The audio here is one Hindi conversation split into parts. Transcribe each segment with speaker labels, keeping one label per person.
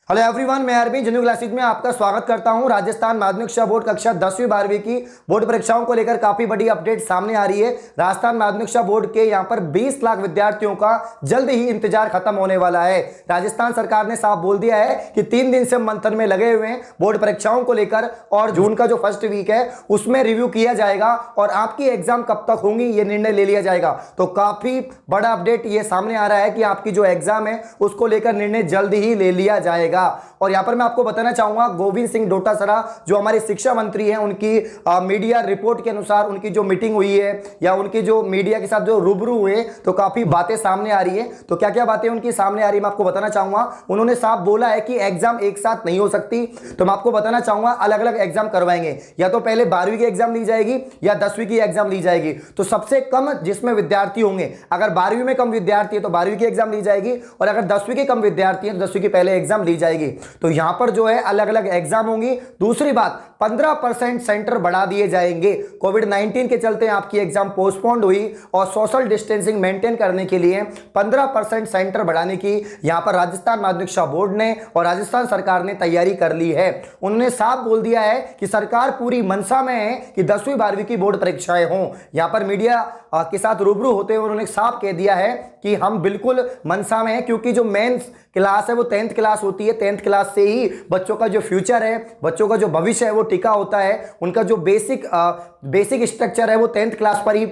Speaker 1: हेलो एवरीवन, मैं अरविंद जनू क्लासेज में आपका स्वागत करता हूं। राजस्थान माध्यमिक शिक्षा बोर्ड कक्षा 10वीं 12वीं की बोर्ड परीक्षाओं को लेकर काफी बड़ी अपडेट सामने आ रही है। राजस्थान माध्यमिक शिक्षा बोर्ड के यहां पर 20 लाख विद्यार्थियों का जल्द ही इंतजार खत्म होने वाला है। राजस्थान सरकार ने साफ बोल दिया है कि 3 दिन से मंथन में लगे हुए हैं बोर्ड परीक्षाओं को लेकर, और जून का जो फर्स्ट वीक है उसमें रिव्यू किया जाएगा और आपकी एग्जाम कब तक होंगी ये निर्णय ले लिया जाएगा। तो काफी बड़ा अपडेट ये सामने आ रहा है कि आपकी जो एग्जाम है उसको लेकर निर्णय जल्द ही ले लिया जाएगा। और यहां पर मैं आपको बताना चाहूंगा, गोविंद सिंह डोटासरा जो हमारे शिक्षा मंत्री हैं, उनकी मीडिया रिपोर्ट के अनुसार उनकी जो मीटिंग हुई है या उनकी जो मीडिया के साथ जो रूबरू हुए तो काफी बातें सामने आ रही है। तो क्या क्या बातें उनकी सामने आ रही है मैं आपको बताना चाहूंगा। उन्होंने साफ बोला है कि एग्जाम एक साथ नहीं हो सकती। तो मैं आपको बताना चाहूंगा अलग अलग एग्जाम करवाएंगे, या तो पहले 12वीं की एग्जाम ली जाएगी या 10वीं की एग्जाम ली जाएगी। तो सबसे कम जिसमें विद्यार्थी होंगे, अगर 12वीं में कम विद्यार्थी है तो 12वीं की एग्जाम ली जाएगी, और अगर 10वीं के कम विद्यार्थी है तो 10वीं की पहले एग्जाम ली जाएगी। तो यहां पर जो है अलग अलग एग्जाम होंगी। दूसरी बात, 15% सेंटर बढ़ा दिए जाएंगे। कोविड-19 के चलते आपकी एग्जाम पोस्टपोन्ड हुई और सोशल डिस्टेंसिंग मेंटेन करने के लिए 15% सेंटर बढ़ाने की यहां पर राजस्थान माध्यमिक शिक्षा बोर्ड ने और राजस्थान सरकार ने तैयारी कर ली है। उन्होंने साफ बोल दिया है कि सरकार पूरी मनसा में है कि 10वीं 12वीं की बोर्ड परीक्षाएं हों। यहां पर मीडिया के साथ रूबरू होते हुए उन्होंने साफ कह दिया है कि हम बिल्कुल मनसा में हैं, क्योंकि जो मेंस क्लास है वो 10th क्लास होती है। 10th क्लास से ही बच्चों का जो फ्यूचर है, बच्चों का जो भविष्य है वो टिका होता है। उनका जो बेसिक स्ट्रक्चर है वो 10th क्लास पर ही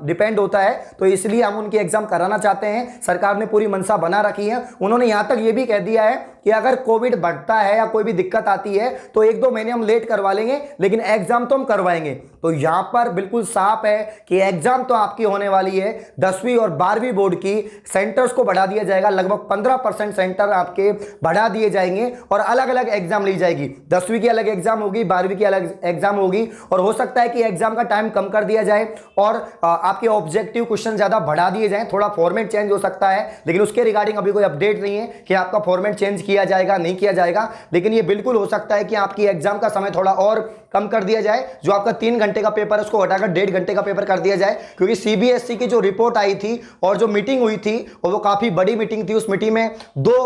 Speaker 1: डिपेंड होता है। तो इसलिए हम उनकी एग्जाम कराना चाहते हैं। सरकार ने पूरी मनसा बना रखी है। उन्होंने यहां तक ये भी कह दिया है कि अगर कोविड बढ़ता है या कोई भी दिक्कत आती है तो 1-2 महीने हम लेट करवा लेंगे, लेकिन एग्जाम तो हम करवाएंगे। तो यहां पर बिल्कुल साफ है कि एग्जाम तो आपकी होने वाली है। 10वीं और 12वीं बोर्ड की सेंटर्स को बढ़ा दिया जाएगा, लगभग 15% सेंटर आपके बढ़ा दिए जाएंगे और अलग अलग एग्जाम ली जाएगी। 10वीं की अलग एग्जाम होगी, 12वीं की अलग एग्जाम होगी, और हो सकता है कि एग्जाम का टाइम कम कर दिया जाए और आपके ऑब्जेक्टिव क्वेश्चन ज्यादा बढ़ा दिए जाएं। थोड़ा फॉर्मेट चेंज हो सकता है, लेकिन उसके रिगार्डिंग अभी कोई अपडेट नहीं है कि आपका फॉर्मेट चेंज किया जाएगा नहीं किया जाएगा। लेकिन ये बिल्कुल हो सकता है कि आपकी एग्जाम का समय थोड़ा और कम कर दिया जाए। जो आपका 3 घंटे का पेपर है उसको हटाकर 1.5 घंटे का पेपर कर दिया जाए, क्योंकि सीबीएसई की जो रिपोर्ट आई थी और जो मीटिंग हुई थी और वो काफी बड़ी मीटिंग थी। उस मीटिंग में 2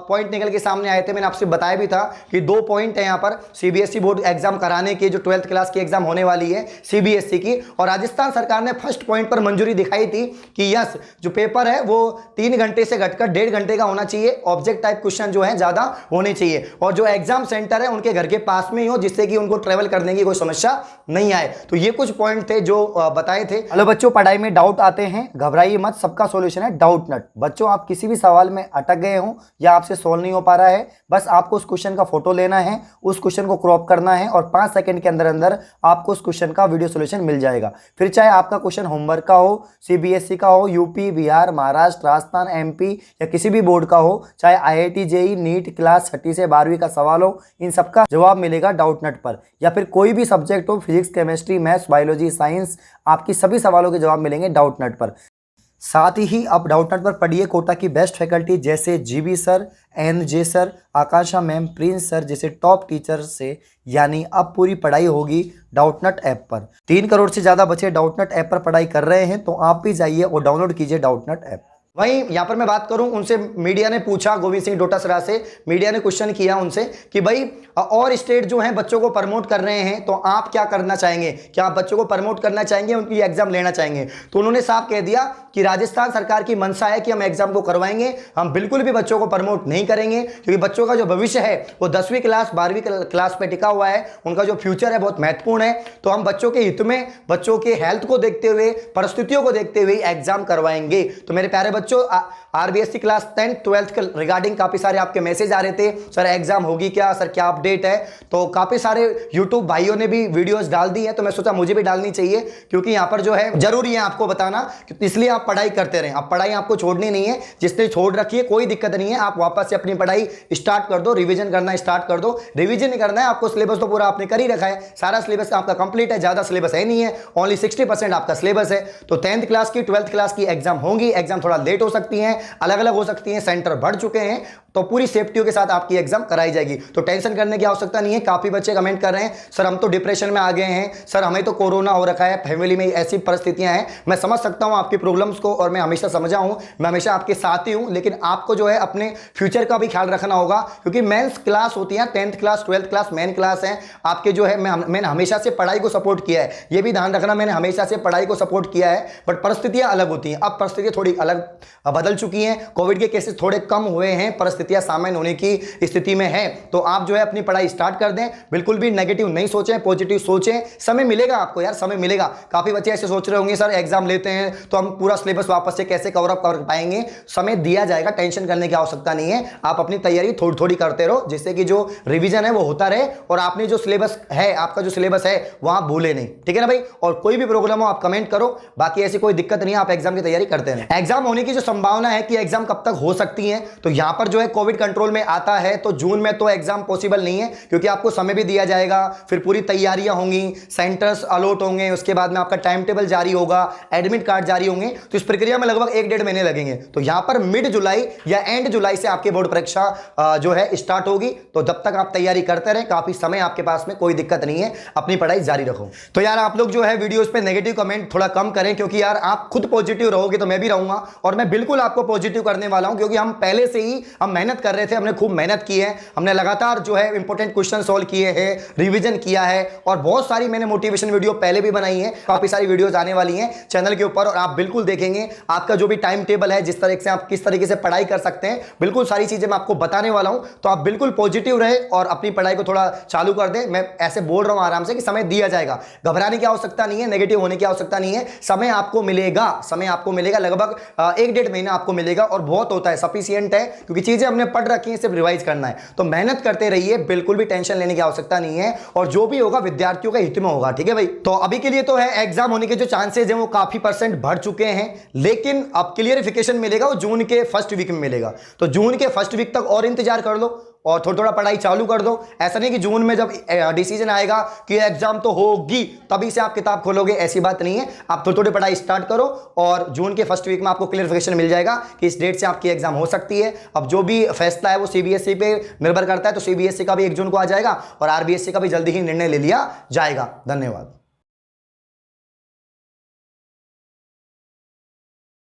Speaker 1: पॉइंट निकल के सामने आए थे। मैंने आपसे बताया भी था कि 2 पॉइंट है यहां पर सीबीएसई बोर्ड एग्जाम कराने के, जो 12th क्लास की एग्जाम होने वाली है सीबीएसई की। और राजस्थान सरकार ने फर्स्ट पॉइंट पर मंजूरी दिखाई थी कि यस, जो पेपर है वो 3 घंटे से घटकर 1.5 घंटे का होना चाहिए। ऑब्जेक्ट टाइप क्वेश्चन जो है ज्यादा होने चाहिए, और जो एग्जाम सेंटर है उनके घर के पास में ही हो, जिससे कि उनको ट्रेवल करने की कोई समस्या नहीं आए। तो ये कुछ पॉइंट थे जो बताए थे। हेलो बच्चों, पढ़ाई में डाउट आते हैं, घबराइए मत, सबका सॉल्यूशन है डाउट नट। बच्चों, आप किसी भी सवाल में अटक गए हो या आपसे सॉल्व नहीं हो पा रहा है, बस आपको उस क्वेश्चन का फोटो लेना है, उस क्वेश्चन को क्रॉप करना है और 5 सेकंड के अंदर अंदर आपको उस क्वेश्चन का वीडियो सॉल्यूशन मिल जाएगा। फिर चाहे आपका क्वेश्चन होमवर्क का हो, सीबीएसई का हो, यूपी, बिहार, महाराष्ट्र, राजस्थान, एमपी या किसी भी बोर्ड का हो, चाहे आईआईटी, जेईई, नीट, क्लास 6 से 12वीं का सवाल हो, इन सबका जवाब मिलेगा डाउट नट पर। या फिर कोई भी सब्जेक्ट हो, physics, chemistry, maths, biology, science, आपकी सभी सवालों के जवाब मिलेंगे डाउट नट पर। साथ ही आप डाउट नट पर पढ़िए कोटा की बेस्ट फैकल्टी जैसे GB sir, NJ sir, Akasha ma'am, Prince sir जैसे टॉप टीचर से। यानी अब पूरी पढ़ाई होगी डाउटनट ऐप पर। 3 करोड़ से ज्यादा बच्चे डाउटनट ऐप पर पढ़ाई कर रहे हैं, तो आप भी जाइए और डाउनलोड कीजिए डाउटनट ऐप। वहीं यहां पर मैं बात करूं, उनसे मीडिया ने पूछा, गोविंद सिंह डोटासरा से मीडिया ने क्वेश्चन किया उनसे कि भाई और स्टेट जो हैं बच्चों को प्रमोट कर रहे हैं, तो आप क्या करना चाहेंगे? क्या आप बच्चों को प्रमोट करना चाहेंगे, उनकी एग्जाम लेना चाहेंगे? तो उन्होंने साफ कह दिया कि राजस्थान सरकार की मंशा है कि हम एग्जाम को करवाएंगे, हम बिल्कुल भी बच्चों को प्रमोट नहीं करेंगे, क्योंकि बच्चों का जो भविष्य है वो 10वीं क्लास 12वीं क्लास पे टिका हुआ है। उनका जो फ्यूचर है बहुत महत्वपूर्ण है। तो हम बच्चों के हित में, बच्चों के हेल्थ को देखते हुए, परिस्थितियों को देखते हुए एग्जाम करवाएंगे। तो मेरे प्यारे बच्चों, आरबीएससी क्लास 10th 12th के रिगार्डिंग काफी सारे आपके मैसेज आ रहे थे, सर एग्जाम होगी क्या, सर क्या अपडेट है। तो काफी सारे यूट्यूब भाइयों ने भी वीडियोस डाल दी है, तो मैं सोचा मुझे भी डालनी चाहिए, क्योंकि यहां पर जो है जरूरी है आपको बताना, इसलिए आप पढ़ाई करते रहें। आप पढ़ाई आपको छोड़नी नहीं है, जिसने छोड़ रखी है कोई दिक्कत नहीं है, आप वापस से अपनी पढ़ाई स्टार्ट कर दो, रिवीजन करना स्टार्ट कर दो। रिवीजन नहीं करना है आपको, सिलेबस तो पूरा आपने कर ही रखा है, सारा सिलेबस आपका कंप्लीट है, ज्यादा सिलेबस है नहीं है, ओनली 60% आपका सिलेबस है। तो 10th क्लास की 12th क्लास की एग्जाम होंगी, एग्जाम थोड़ा लेट हो सकती है, अलग अलग हो सकती है, सेंटर बढ़ चुके हैं, तो पूरी सेफ्टियों के साथ आपकी एग्जाम कराई जाएगी। तो टेंशन करने की आवश्यकता नहीं है। काफी बच्चे कमेंट कर रहे हैं सर हम तो डिप्रेशन में आ गए हैं, सर हमें तो कोरोना हो रखा है, फैमिली में ऐसी परिस्थितियां हैं। मैं समझ सकता हूं आपकी प्रॉब्लम्स को और मैं हमेशा समझा हूं, मैं हमेशा आपके साथ ही हूं, लेकिन आपको जो है अपने फ्यूचर का भी ख्याल रखना होगा, क्योंकि मेंस क्लास होती है, 10th class 12th class main class है आपके जो है। मैंने हमेशा से पढ़ाई को सपोर्ट किया है, यह भी ध्यान रखना, मैंने हमेशा से पढ़ाई को सपोर्ट किया है, बट परिस्थितियां अलग होती हैं। अब परिस्थितियां थोड़ी अलग बदल चुकी हैं, कोविड के केसेस थोड़े कम हुए हैं, परिस्थितियां सामान्य होने की स्थिति में है। तो आप जो है अपनी पढ़ाई स्टार्ट कर दें, बिल्कुल भी नेगेटिव नहीं सोचें, पॉजिटिव सोचें। समय मिलेगा आपको यार, समय मिलेगा। काफी बच्चे ऐसे सोच रहे होंगे सर एग्जाम लेते हैं तो हम पूरा सिलेबस वापस से कैसे कवर अप कर पाएंगे। समय दिया जाएगा, टेंशन करने की आवश्यकता नहीं है। आप अपनी तैयारी थोड़ी थोड़ी करते रहो, जिससे कि जो रिवीजन है वो होता रहे और आपने जो सिलेबस है, आपका जो सिलेबस है वहां भूले नहीं। ठीक है ना भाई। और कोई भी प्रॉब्लम हो आप कमेंट करो, बाकी ऐसी कोई दिक्कत नहीं है, आप एग्जाम की तैयारी करते रहें। एग्जाम होने की जो संभावना है कि एग्जाम कब तक हो सकती है, तो यहां पर जो है कोविड कंट्रोल में आता है तो जून में तो एग्जाम पॉसिबल नहीं है, क्योंकि आपको समय भी दिया जाएगा, फिर पूरी तैयारियां होंगी, सेंटर्स अलॉट होंगे, उसके बाद में आपका टाइम टेबल जारी होगा, एडमिट कार्ड जारी होंगे। तो इस प्रक्रिया में लगभग 1-1.5 महीने लगेंगे। तो यहां पर मिड जुलाई या एंड जुलाई से आपकी बोर्ड परीक्षा जो है स्टार्ट होगी। तो जब तक आप तैयारी करते रहे, काफी समय आपके पास में, कोई दिक्कत नहीं है, अपनी पढ़ाई जारी रखो। तो यार आप लोग जो है वीडियोस पे नेगेटिव कमेंट थोड़ा कम करें, क्योंकि यार आप खुद पॉजिटिव रहोगे तो मैं भी रहूंगा, और मैं बिल्कुल आपको पॉजिटिव करने वाला हूं, क्योंकि हम पहले से ही हम मेहनत कर रहे थे, हमने खूब मेहनत की है, हमने लगातार जो है इंपॉर्टेंट क्वेश्चन सॉल्व किए हैं, रिवीजन किया है, और बहुत सारी मैंने मोटिवेशन वीडियो पहले भी बनाई है। काफी सारी वीडियोस आने वाली हैं चैनल के ऊपर, और आप बिल्कुल देखेंगे आपका जो भी टाइम टेबल है, जिस तरह से आप किस तरीके से पढ़ाई कर सकते हैं, बिल्कुल सारी चीजें मैं आपको बताने वाला हूं। तो आप बिल्कुल पॉजिटिव रहे और अपनी पढ़ाई को थोड़ा चालू कर दें। मैं ऐसे बोल रहा हूं आराम से कि समय दिया जाएगा, घबराने की आवश्यकता नहीं है, नेगेटिव होने की आवश्यकता नहीं है। समय आपको मिलेगा, समय आपको मिलेगा, लगभग 1-1.5 महीना आपको मिलेगा, और बहुत होता है, सफिशिएंट है, क्योंकि चीजें हमने पढ़ रखी हैं, सिर्फ रिवाइज करना है। तो मेहनत करते रहिए, बिल्कुल भी टेंशन लेने की आवश्यकता नहीं है, और जो भी होगा विद्यार्थियों के हित में होगा। ठीक है भाई। तो अभी के लिए तो है एग्जाम होने के जो चांसेस हैं वो काफी % बढ़ चुके हैं, लेकिन अब क्लियरिफिकेशन मिलेगा वो जून के फर्स्ट वीक में मिलेगा। तो जून के फर्स्ट वीक तक और इंतजार कर लो और थोड़ा थोड़ा पढ़ाई चालू कर दो। ऐसा नहीं कि जून में जब डिसीजन आएगा कि एग्जाम तो होगी तभी से आप किताब खोलोगे, ऐसी बात नहीं है। आप थोड़ी थोड़ी पढ़ाई स्टार्ट करो और जून के फर्स्ट वीक में आपको क्लियरिफिकेशन मिल जाएगा कि इस डेट से आपकी एग्जाम हो सकती है। अब जो भी फैसला है वो सीबीएसई पे निर्भर करता है, तो सीबीएसई का भी 1 जून को आ जाएगा और आरबीएसई का भी जल्दी ही निर्णय ले लिया जाएगा। धन्यवाद।